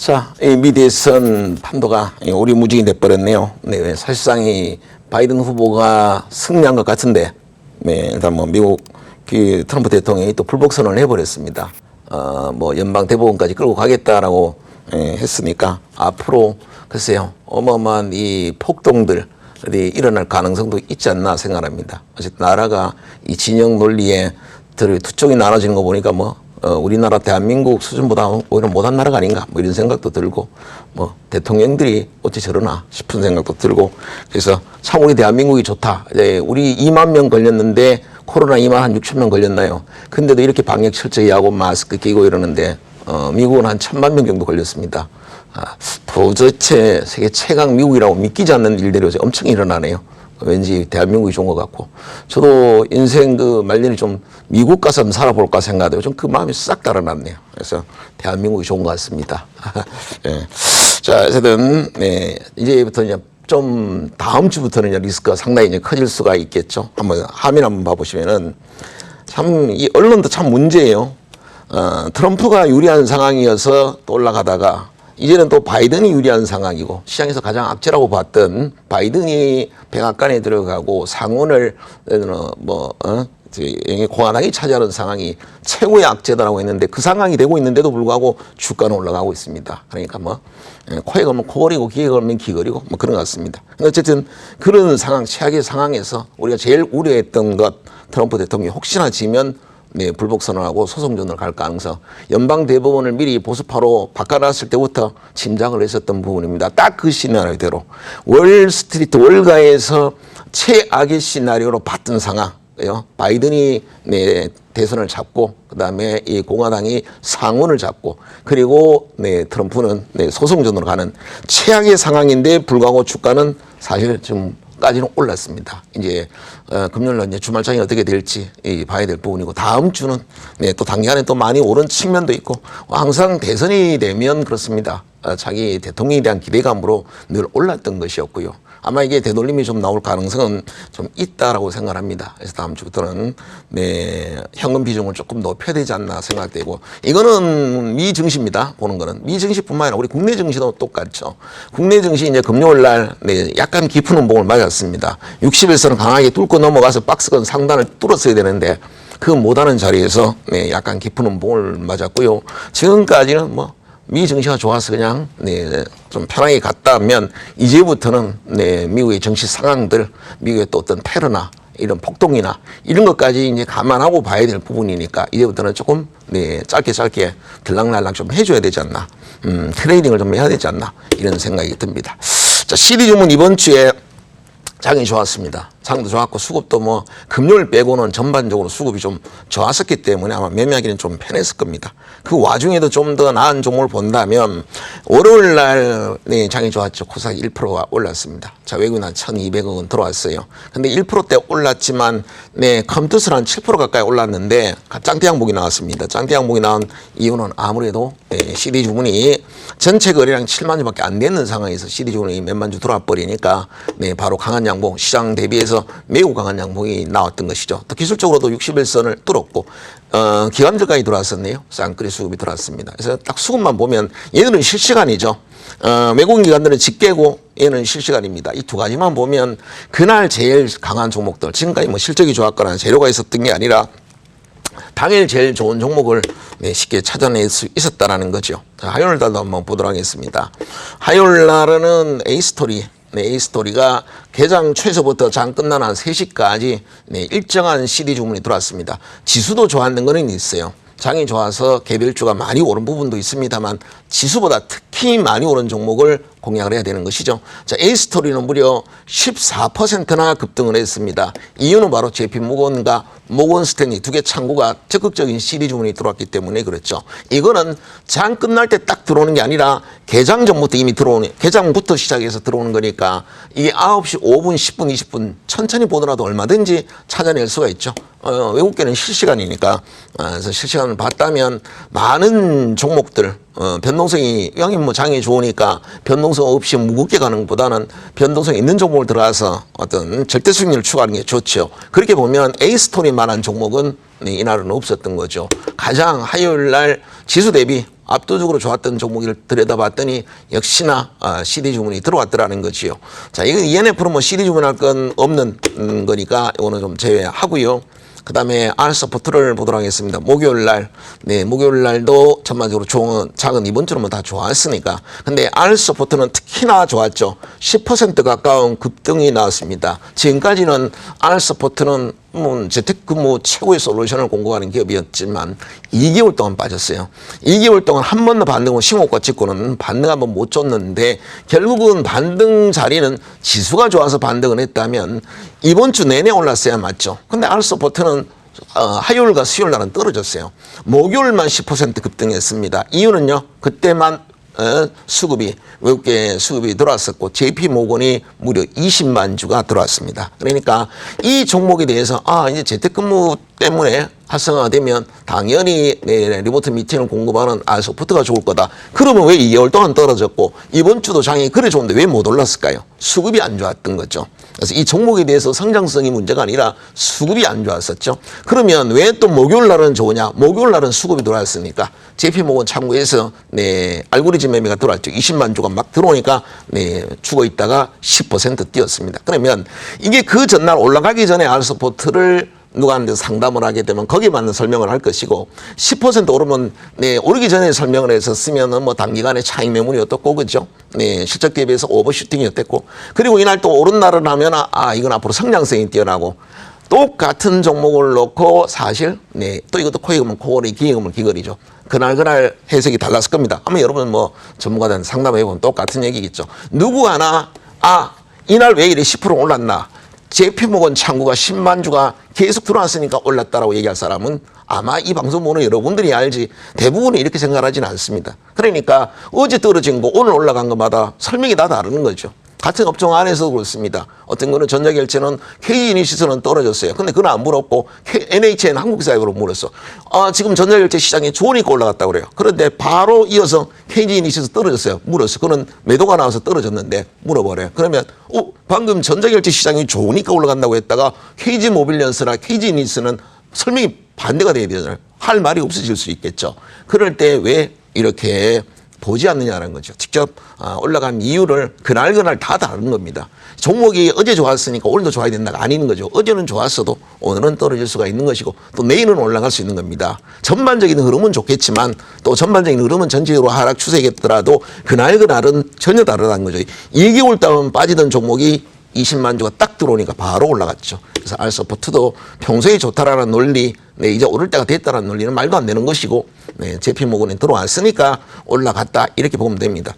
자, 이 미대선 판도가 오리무중이 돼버렸네요. 네, 사실상 이 바이든 후보가 승리한 것 같은데, 네, 일단 뭐 미국 트럼프 대통령이 또 불복 선언을 해버렸습니다. 뭐 연방 대법원까지 끌고 가겠다라고 했으니까 앞으로 글쎄요, 어마어마한 이 폭동들이 일어날 가능성도 있지 않나 생각합니다. 어쨌든 나라가 이 진영 논리에 두 쪽이 나눠지는 거 보니까 우리나라 대한민국 수준보다 오히려 못한 나라가 아닌가 뭐 이런 생각도 들고 대통령들이 어찌 저러나 싶은 생각도 들고 그래서 참 우리 대한민국이 좋다. 우리 2만 명 걸렸는데 코로나 2만 한 6천 명 걸렸나요? 근데도 이렇게 방역 철저히 하고 마스크 끼고 이러는데 미국은 한 1,000만 명 정도 걸렸습니다. 도대체 세계 최강 미국이라고 믿기지 않는 일들이 요새 엄청 일어나네요. 왠지 대한민국이 좋은 것 같고 저도 인생 말년에 좀 미국 가서 한번 살아볼까 생각해요. 좀 그 마음이 싹 달아났네요. 그래서 대한민국이 좋은 것 같습니다. 네. 자, 어쨌든 네, 이제부터 이제 좀 다음 주부터는 이제 리스크가 상당히 이제 커질 수가 있겠죠. 한번 화면 한번 봐보시면은 참 이 언론도 참 문제예요. 트럼프가 유리한 상황이어서 또 올라가다가 이제는 또 바이든이 유리한 상황이고 시장에서 가장 악재라고 봤던 바이든이 백악관에 들어가고 상원을 공화당이 차지하는 상황이 최고의 악재다라고 했는데 그 상황이 되고 있는데도 불구하고 주가는 올라가고 있습니다. 그러니까 코에 걸면 코걸이고 귀에 걸면 귀걸이고 그런 것 같습니다. 어쨌든 그런 상황, 최악의 상황에서 우리가 제일 우려했던 것 트럼프 대통령이 혹시나 지면 네, 불복 선언하고 소송전으로 갈 가능성. 연방 대법원을 미리 보수파로 바꿔놨을 때부터 짐작을 했었던 부분입니다. 딱 그 시나리오대로 월스트리트 월가에서 최악의 시나리오로 봤던 상황이요. 바이든이 네, 대선을 잡고 그다음에 이 공화당이 상원을 잡고 그리고 네, 트럼프는 네, 소송전으로 가는 최악의 상황인데 불구하고 주가는 사실 좀 까지는 올랐습니다. 이제 금요일날 이제 주말장이 어떻게 될지 봐야 될 부분이고 다음 주는 네, 또 단기간에 또 많이 오른 측면도 있고 항상 대선이 되면 그렇습니다. 자기 대통령에 대한 기대감으로 늘 올랐던 것이었고요. 아마 이게 되돌림이 좀 나올 가능성은 좀 있다라고 생각합니다. 그래서 다음 주부터는 네, 현금 비중을 조금 높여야 되지 않나 생각되고 이거는 미 증시입니다. 보는 거는 미 증시뿐만 아니라 우리 국내 증시도 똑같죠. 국내 증시 이제 금요일 날 네, 약간 깊은 음봉을 맞았습니다. 60일선은 강하게 뚫고 넘어가서 박스권 상단을 뚫었어야 되는데 그 못하는 자리에서 네, 약간 깊은 음봉을 맞았고요. 지금까지는 미 증시가 좋아서 그냥 네, 좀 편하게 갔다면 이제부터는 네, 미국의 정치 상황들, 미국의 또 어떤 테러나 이런 폭동이나 이런 것까지 이제 감안하고 봐야 될 부분이니까 이제부터는 조금 네, 짧게 들락날락 좀 해줘야 되지 않나, 트레이딩을 좀 해야 되지 않나 이런 생각이 듭니다. 자, CD 주문 이번 주에 장이 좋았습니다. 장도 좋았고 수급도 금요일 빼고는 전반적으로 수급이 좀 좋았었기 때문에 아마 매매하기는 좀 편했을 겁니다. 그 와중에도 좀 더 나은 종목을 본다면 월요일 날 네, 장이 좋았죠. 코스닥 1%가 올랐습니다. 자, 외국인 한 1,200억 원 들어왔어요. 근데 1%대 올랐지만 네, 컴투스는 한 7% 가까이 올랐는데 짱대 항목이 나왔습니다. 짱대 항목이 나온 이유는 아무래도 네, CD 주문이 전체 거래량 7만 주밖에 안 되는 상황에서 CD 주문이 몇만 주 들어와 버리니까 네, 바로 강한 양봉 시장 대비해서 매우 강한 양봉이 나왔던 것이죠. 또 기술적으로도 60일선을 뚫었고 기관들까지 들어왔었네요. 쌍끌이 수급이 들어왔습니다. 그래서 딱 수급만 보면 얘들은 실시간이죠. 외국인 기관들은 직계고 얘는 실시간입니다. 이 두 가지만 보면 그날 제일 강한 종목들 지금까지 실적이 좋았거나 재료가 있었던 게 아니라 당일 제일 좋은 종목을 네, 쉽게 찾아낼 수 있었다라는 거죠. 자, 화요일 날도 한번 보도록 하겠습니다. 화요일 날은 A스토리. 네, A스토리가 개장 최소부터 장 끝나는 한 3시까지 네, 일정한 CD 주문이 들어왔습니다. 지수도 좋았는 거는 있어요. 장이 좋아서 개별주가 많이 오른 부분도 있습니다만 지수보다 특히 많이 오른 종목을 공략을 해야 되는 것이죠. 자, A스토리는 무려 14%나 급등을 했습니다. 이유는 바로 JP모건과 모건스탠리 두 개 창구가 적극적인 CD 주문이 들어왔기 때문에 그렇죠. 이거는 장 끝날 때 딱 들어오는 게 아니라 개장 전부터 이미 들어오는, 개장부터 시작해서 들어오는 거니까 이게 9시 5분, 10분, 20분 천천히 보더라도 얼마든지 찾아낼 수가 있죠. 외국계는 실시간이니까. 그래서 실시간을 봤다면 많은 종목들 변동성이 여기 장이 좋으니까 변동성 없이 무겁게 가는 것보다는 변동성 있는 종목을 들어가서 어떤 절대 수익률을 추구하는 게 좋죠. 그렇게 보면 A스토리만한 종목은 이날은 없었던 거죠. 가장 화요일 날 지수 대비 압도적으로 좋았던 종목을 들여다봤더니 역시나 CD 주문이 들어왔더라는 거지요. 자, 이건 ENF는 뭐 CD 주문할 건 없는 거니까 이거는 좀 제외하고요. 그 다음에 R서포트를 보도록 하겠습니다. 목요일 날, 네, 목요일 날도 전반적으로 작은 이번 주는 뭐 다 좋았으니까. 근데 R서포트는 특히나 좋았죠. 10% 가까운 급등이 나왔습니다. 지금까지는 R서포트는 재택근무 최고의 솔루션을 공급하는 기업이었지만 2개월 동안 빠졌어요. 2개월 동안 한 번도 반등을 신고가 찍고는 반등 한번 못 줬는데 결국은 반등 자리는 지수가 좋아서 반등을 했다면 이번 주 내내 올랐어야 맞죠. 근데 R서포트는 화요일과 수요일 날은 떨어졌어요. 목요일만 10% 급등했습니다. 이유는요. 그때만 수급이 외국계 수급이 들어왔었고 JP모건이 무려 20만 주가 들어왔습니다. 그러니까 이 종목에 대해서 이제 재택근무 때문에 활성화되면 당연히 리모트 미팅을 공급하는 R서포트가 좋을 거다. 그러면 왜 2개월 동안 떨어졌고 이번 주도 장이 그래 좋은데 왜 못 올랐을까요? 수급이 안 좋았던 거죠. 그래서 이 종목에 대해서 성장성이 문제가 아니라 수급이 안 좋았었죠. 그러면 왜 또 목요일 날은 좋으냐? 목요일 날은 수급이 들어왔으니까 JP모건 참고해서 알고리즘 매매가 들어왔죠. 20만 주가 막 들어오니까 죽어 있다가 10% 뛰었습니다. 그러면 이게 그 전날 올라가기 전에 R서포트를 누가 한테 상담을 하게 되면 거기에 맞는 설명을 할 것이고 10% 오르면 오르기 전에 설명을 해서 쓰면은 뭐 단기간에 차익 매물이 어떻고 그죠? 실적 대비해서 오버슈팅이 어땠고 그리고 이날 또 오른 날을 하면 이건 앞으로 성장성이 뛰어나고 똑같은 종목을 놓고 사실 또 이것도 코익이면 코걸이 기익이면 기걸이죠. 그날 해석이 달랐을 겁니다. 아마 여러분 뭐 전문가들한테 상담해 보면 똑같은 얘기겠죠. 누구 하나 이날 왜 이래 10% 올랐나? JP모건 창구가 10만 주가 계속 들어왔으니까 올랐다라고 얘기할 사람은 아마 이 방송 보는 여러분들이 알지 대부분은 이렇게 생각하지는 않습니다. 그러니까 어제 떨어진 거 오늘 올라간 것마다 설명이 다 다르는 거죠. 같은 업종 안에서도 그렇습니다. 어떤 거는 전자결제는 KG이니시스는 떨어졌어요. 근데 그건 안 물었고 NHN 한국사협으로 물었어. 지금 전자결제 시장이 좋으니까 올라갔다고 그래요. 그런데 바로 이어서 KG이니시스 떨어졌어요. 물었어. 그는 매도가 나와서 떨어졌는데 물어버려요. 그러면 방금 전자결제 시장이 좋으니까 올라간다고 했다가 KG모빌리언스나 KG이니시스는 설명이 반대가 돼야 되잖아요. 할 말이 없어질 수 있겠죠. 그럴 때 왜 이렇게 보지 않느냐는 거죠. 직접 올라간 이유를 그날 다 다른 겁니다. 종목이 어제 좋았으니까 오늘도 좋아야 된다가 아닌 거죠. 어제는 좋았어도 오늘은 떨어질 수가 있는 것이고 또 내일은 올라갈 수 있는 겁니다. 전반적인 흐름은 좋겠지만 또 전반적인 흐름은 전체적으로 하락 추세겠더라도 그날은 전혀 다르다는 거죠. 2개월 동안 빠지던 종목이 20만 주가 딱 들어오니까 바로 올라갔죠. 그래서 R서포트도 평소에 좋다라는 논리, 이제 오를 때가 됐다라는 논리는 말도 안 되는 것이고, JP모건에 들어왔으니까 올라갔다 이렇게 보면 됩니다.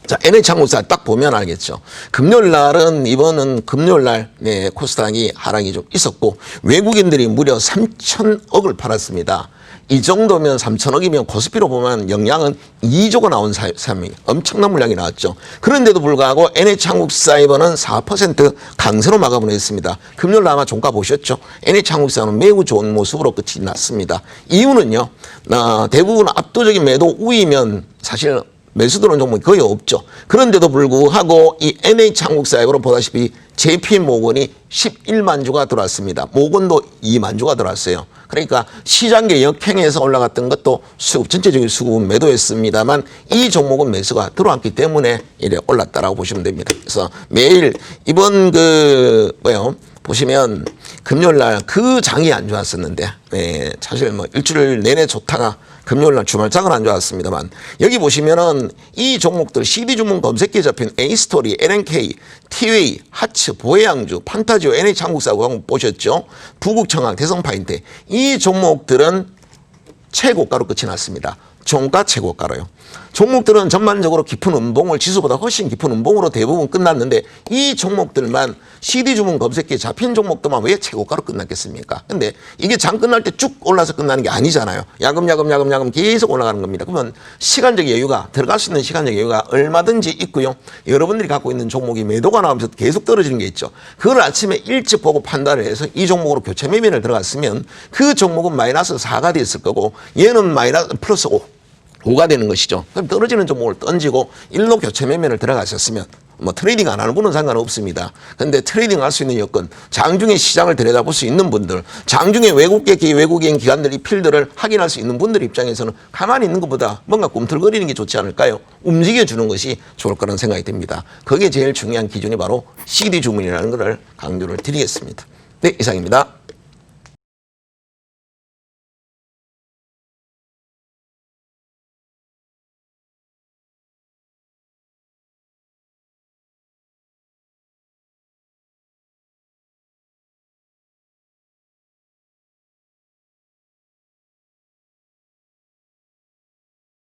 자, NH항공사 딱 보면 알겠죠. 금요일 날은 이번은 금요일 날 코스닥이 하락이 좀 있었고 외국인들이 무려 3,000억을 팔았습니다. 이 정도면 3,000억이면 코스피로 보면 영향은 2조가 나온 사람이 엄청난 물량이 나왔죠. 그런데도 불구하고 NH한국사이버는 4% 강세로 마감을 했습니다. 금요일 아마 종가 보셨죠? NH한국사는 매우 좋은 모습으로 끝이 났습니다. 이유는요. 대부분 압도적인 매도 우위면 사실 매수 들어온 종목이 거의 없죠. 그런데도 불구하고 이 NH한국사이버는 보다시피 JP모건이 11만 주가 들어왔습니다. 모건도 2만 주가 들어왔어요. 그러니까 시장계 역행해서 올라갔던 것도 전체적인 수급은 매도했습니다만 이 종목은 매수가 들어왔기 때문에 이래 올랐다라고 보시면 됩니다. 그래서 매일 이번 보시면 금요일 날 그 장이 안 좋았었는데 사실 뭐 일주일 내내 좋다가 금요일 날 주말장은 안 좋았습니다만 여기 보시면은 이 종목들 CD 주문 검색기에 잡힌 A스토리, LNK, 티웨이, 하츠, 보혜양주, 판타지오, NH한국사하고 보셨죠? 부국청항, 대성파인테 이 종목들은 최고가로 끝이 났습니다. 종가 최고가로요. 종목들은 전반적으로 깊은 음봉을 지수보다 훨씬 깊은 음봉으로 대부분 끝났는데 이 종목들만 CD 주문 검색기에 잡힌 종목들만 왜 최고가로 끝났겠습니까? 근데 이게 장 끝날 때 쭉 올라서 끝나는 게 아니잖아요. 야금야금 계속 올라가는 겁니다. 그러면 시간적 여유가 들어갈 수 있는 시간적 여유가 얼마든지 있고요. 여러분들이 갖고 있는 종목이 매도가 나오면서 계속 떨어지는 게 있죠. 그걸 아침에 일찍 보고 판단을 해서 이 종목으로 교체 매매를 들어갔으면 그 종목은 마이너스 4가 됐을 거고 얘는 마이너스 플러스 5가 되는 것이죠. 그럼 떨어지는 종목을 던지고 일로 교체 매매를 들어가셨으면 뭐 트레이딩 안 하는 분은 상관없습니다. 그런데 트레이딩 할 수 있는 여건, 장중에 시장을 들여다볼 수 있는 분들, 장중에 외국인 기관들이 필드를 확인할 수 있는 분들 입장에서는 가만히 있는 것보다 뭔가 꿈틀거리는 게 좋지 않을까요? 움직여주는 것이 좋을 거라는 생각이 듭니다. 그게 제일 중요한 기준이 바로 CD 주문이라는 것을 강조를 드리겠습니다. 네, 이상입니다.